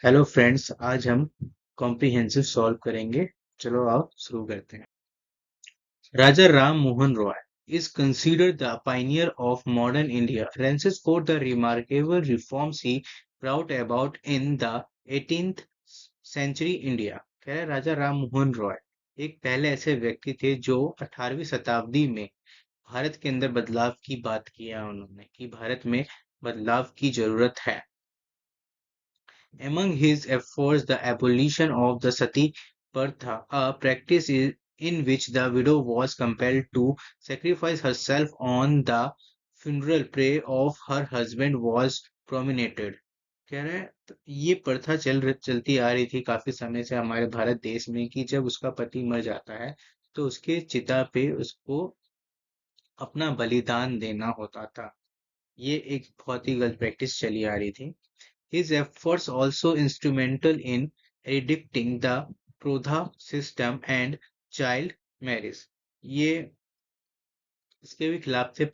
Hello friends, आज हम comprehensive solve करेंगे। चलो आओ शुरू करते हैं। राजा Ram Mohan Roy is considered the pioneer of modern India. Francis for the remarkable reforms he brought about in the 18th century India. कह रहे राजा राम मोहन रॉय एक पहले ऐसे व्यक्ति थे जो 18वीं शताब्दी में भारत के अंदर बदलाव की बात किया उन्होंने कि भारत में बदलाव की जरूरत है। Among his efforts, the abolition of the sati pratha, a practice in which the widow was compelled to sacrifice herself on the funeral pyre of her husband, was prominated. कह रहे हैं ये प्रथा चलती आ रही थी काफी समय से हमारे भारत देश में कि जब उसका पति मर जाता है तो उसके चिता पे उसको अपना बलिदान देना होता था। ये एक बहुत ही गलत प्रैक्टिस चली आ रही थी। His efforts also instrumental in eradicting the Prodha system and child marriage. ये इसके भी खिलाफ थे।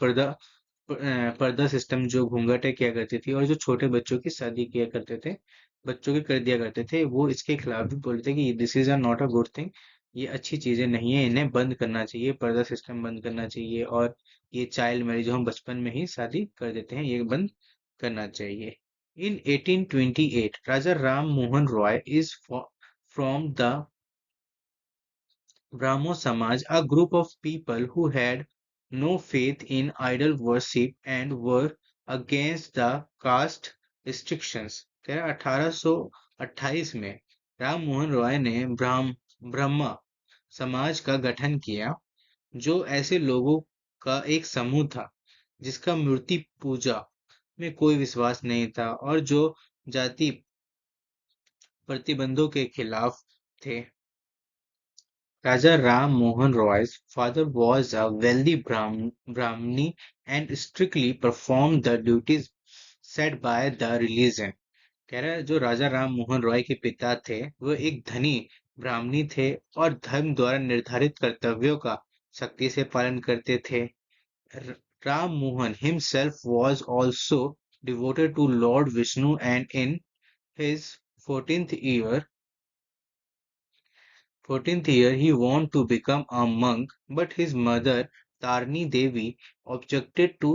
पर्दा सिस्टम जो घूंघटें किया करती थी और जो छोटे बच्चों की शादी किया करते थे, बच्चों की कर दिया करते थे, वो इसके खिलाफ भी बोलते थे कि this is are not a good thing. ये अच्छी चीजें नहीं है, इन्हें बंद करना चाहिए, पर्दा सिस्टम बंद करना चाहिए। और ये चाइल्ड मैरिज जो हम बचपन में ही शादी कर देते हैं, ये बंद करना चाहिए। In 1828, Raja Ram Mohan Roy is from the Brahmo Samaj, a group of people who had no faith in idol worship and were against the caste restrictions. 1828 में राम मोहन रॉय ने ब्रह्म समाज का गठन किया, जो ऐसे लोगों का एक समूह था जिसका मूर्ति पूजा में कोई विश्वास नहीं था और जो जाति प्रतिबंधों के खिलाफ थे। Raja Ram Mohan Roy's father was a wealthy Brahmini and strictly performed the duties set by the religion. कह रहा है जो राजा राम मोहन रॉय के पिता थे वो एक धनी ब्राह्मणी थे और धर्म द्वारा निर्धारित कर्तव्यों का सख्ती से पालन करते थे। Ram Mohan himself was also devoted to Lord Vishnu, and in his 14th year he wanted to become a monk, but his mother Tarni Devi objected to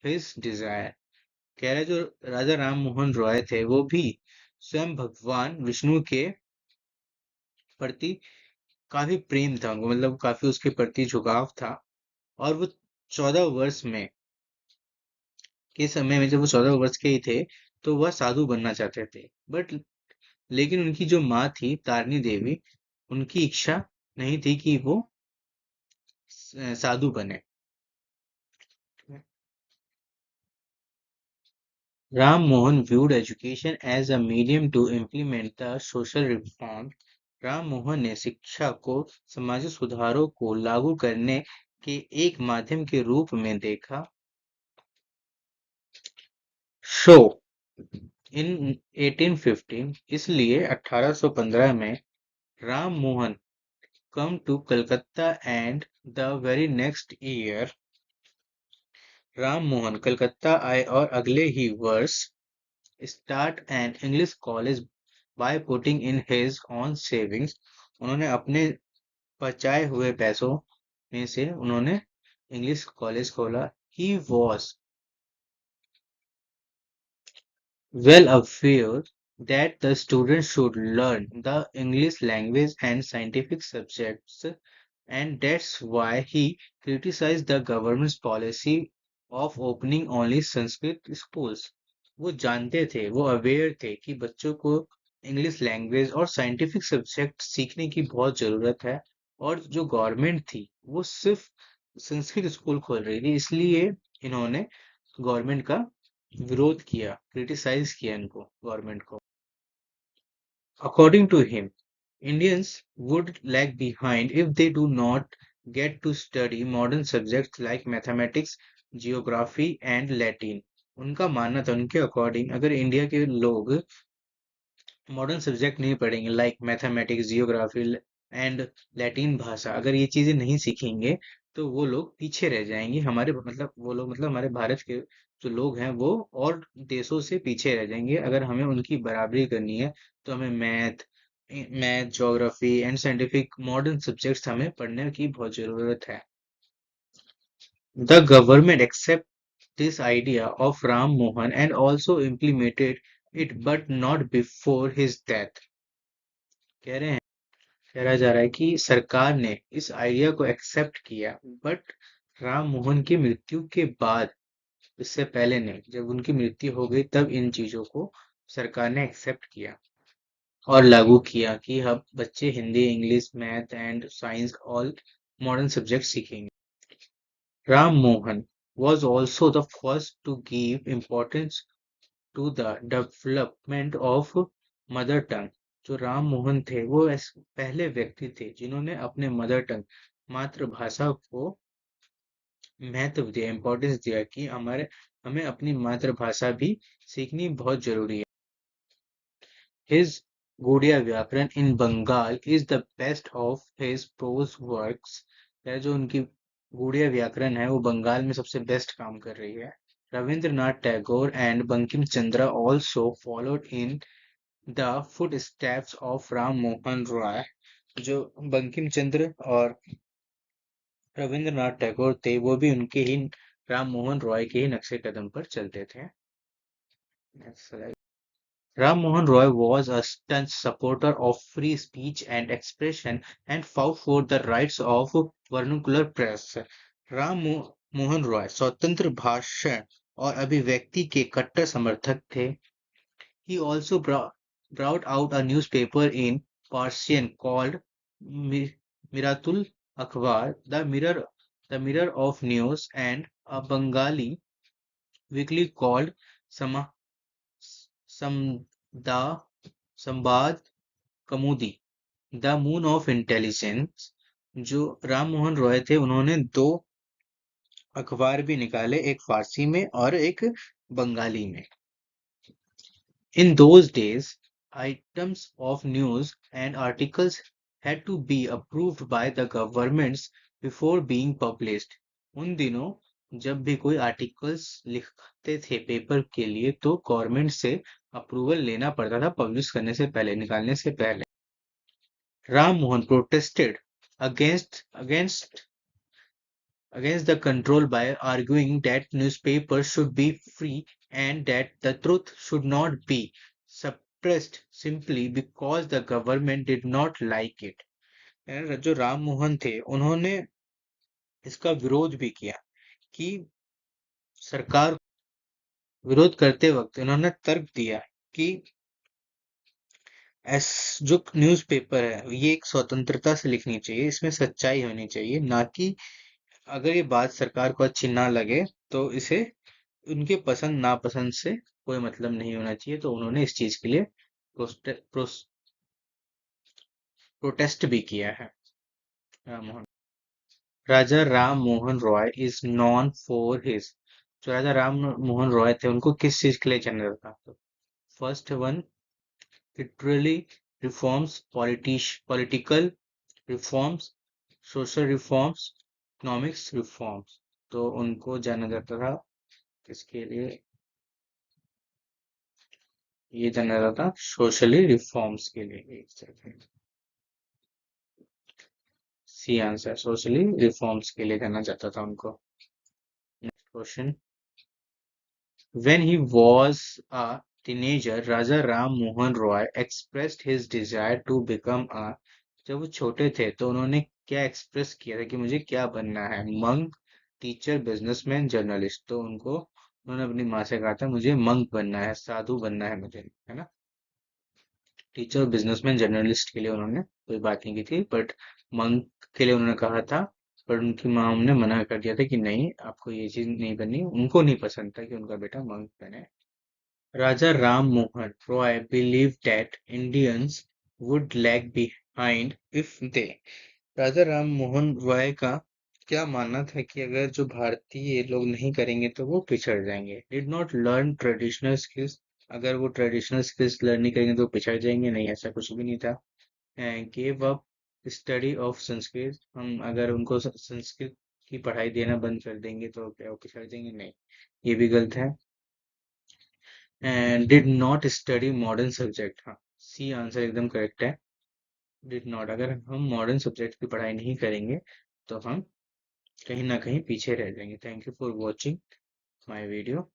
his desire. कह रहे जो राजा राम मोहन रॉय थे वो भी स्वयं भगवान विष्णु के प्रति काफी प्रेम था उनको, मतलब काफी उसके प्रति झुकाव था। और वो 14 वर्ष में के समय में जब वो 14 वर्ष के ही थे तो वह साधु बनना चाहते थे, बट लेकिन उनकी जो माँ थी तारनी देवी, उनकी इच्छा नहीं थी कि वो साधु बने। Ram Mohan viewed education as a medium to implement the social reform. Ram Mohan ने शिक्षा को सामाजिक सुधारों को लागू करने के एक माध्यम के रूप में देखा। शो इन 1815, इसलिए 1815 में Ram Mohan come to Calcutta, and the very next year Ram Mohan Calcutta आए और अगले ही वर्ष start an English college by putting in his own savings. उन्होंने अपने बचाए हुए पैसों में से उन्होंने इंग्लिश कॉलेज खोला। He was well aware that the students should learn the English language and scientific subjects, and that's why he criticized the government's policy of opening only Sanskrit schools. वो जानते थे, वो अवेयर थे कि बच्चों को English language और scientific subject सीखने की बहुत जरूरत है, और जो गवर्नमेंट थी वो सिर्फ संस्कृत स्कूल खोल रही थी, इसलिए इन्होंने गवर्नमेंट का विरोध किया, क्रिटिसाइज किया इनको, गवर्नमेंट को। According to him, Indians would lag behind if they do not get to study modern subjects like mathematics, geography and Latin. उनका मानना था, उनके अकॉर्डिंग अगर इंडिया के लोग मॉडर्न सब्जेक्ट नहीं पढ़ेंगे like mathematics, geography and Latin भाषा, अगर ये चीजें नहीं सीखेंगे तो वो लोग पीछे रह जाएंगे। हमारे मतलब वो लोग मतलब हमारे भारत के जो लोग हैं वो और देशों से पीछे रह जाएंगे। अगर हमें उनकी बराबरी करनी है तो हमें math, geography and scientific modern subjects हमें पढ़ने की बहुत जरूरत है। The government accepted this idea of Ram Mohan and also implemented it, but not before his death. कह रहे हैं कहा जा रहा है कि सरकार ने इस आइडिया को एक्सेप्ट किया, बट राम मोहन की मृत्यु के बाद, इससे पहले नहीं। जब उनकी मृत्यु हो गई तब इन चीजों को सरकार ने एक्सेप्ट किया और लागू किया कि अब बच्चे Hindi, English, math and science all modern subject सीखेंगे। Ram Mohan was also the first to give importance to the development of mother tongue. जो राम मोहन थे वो पहले व्यक्ति थे जिन्होंने अपने मदर टंग, मातृभाषा को महत्व दिया, इम्पोर्टेंस दिया कि हमें अपनी मातृभाषा भी सीखनी बहुत जरूरी है। His Gaudiya Vyakaran in Bengal is the best of his prose works। है जो उनकी गूढ़िया व्याकरण है वो बंगाल में सबसे बेस्ट काम कर रही है। Rabindranath Tagore and Bankim Chandra also followed in the footsteps of Ram Mohan Roy. जो बंकिम चंद्र और रविंद्रनाथ टैगोर थे वो भी उनके ही, राम मोहन रॉय के ही नक्शे कदम पर चलते थे। Ram Mohan Roy was a staunch supporter of free speech and expression and fought for the rights of vernacular press। Mohan Roy स्वतंत्र भाषण और अभिव्यक्ति के कट्टर समर्थक थे। He also brought out a newspaper in Persian called Miratul Akhbar, the mirror of news, and a Bengali weekly called Sama समदा संवाद कमुदी, the moon of intelligence. जो राम मोहन रॉय थे उन्होंने दो अखबार भी निकाले, एक फारसी में और एक बंगाली में। In those days, items of news and articles had to be approved by the governments before being published। उन दिनों जब भी कोई आर्टिकल्स लिखते थे पेपर के लिए तो गवर्नमेंट से अप्रूवल लेना पड़ता था पब्लिश करने से पहले, निकालने से पहले। Ram Mohan protested against the control by arguing that newspapers should be free and that the truth should not be suppressed simply because the government did not like it। जो राम मोहन थे उन्होंने इसका विरोध भी किया कि सरकार विरोध करते वक्त इन्होंने तर्क दिया कि जो न्यूज़पेपर है ये एक स्वतंत्रता से लिखनी चाहिए, इसमें सच्चाई होनी चाहिए, ना कि अगर ये बात सरकार को अच्छी ना लगे तो इसे उनके पसंद नापसंद से कोई मतलब नहीं होना चाहिए। तो उन्होंने इस चीज के लिए प्रोटेस्ट भी किया है। Raja Ram Mohan Roy is known for his. जो राजा राम मोहन रॉय थे उनको किस चीज के लिए जाना जाता था? First one, literally reforms, political reforms, social reforms, economics reforms. तो उनको जाना जाता था किसके लिए? ये जाना जाता था सोशली रिफॉर्म्स के लिए। एक second, C answer, socially reforms के लिए जाना जाता था उनको। Next question, when he was a teenager Raja Ram Mohan Roy expressed his desire to become a। जब वो छोटे थे तो उन्होंने क्या एक्सप्रेस किया था कि मुझे क्या बनना है? Monk, teacher, businessman, journalist. तो उन्होंने अपनी माँ से कहा था मुझे मंक बनना है, साधु बनना है मुझे, है ना। टीचर, बिजनेसमैन, जर्नलिस्ट के लिए उन्होंने कोई बात नहीं की थी, बट मंक के लिए उन्होंने कहा था। पर उनकी माँ ने मना कर दिया था कि नहीं, आपको ये चीज नहीं बननी। उनको नहीं पसंद था कि उनका बेटा मंक बने। Raja Ram Mohan Roy believed that Indians would lag behind if they। राजा राम मोहन रॉय का क्या मानना था कि अगर जो भारतीय लोग नहीं करेंगे तो वो पिछड़ जाएंगे। Did not learn traditional skills. अगर वो ट्रेडिशनल स्किल्स लर्न नहीं करेंगे तो पिछड़ जाएंगे, नहीं, ऐसा कुछ भी नहीं था। And give up study of Sanskrit. हम अगर उनको संस्कृत कि पढ़ाई देना बंद कर देंगे तो क्या वो पिछड़ जाएंगे? नहीं, ये भी गलत है। And did not study modern subject, हाँ, सी आंसर एकदम करेक्ट है। डिड नॉट, अगर हम मॉडर्न सब्जेक्ट की पढ़ाई नहीं करेंगे तो हम कहीं ना कहीं पीछे रह जाएंगे। Thank you for watching my video.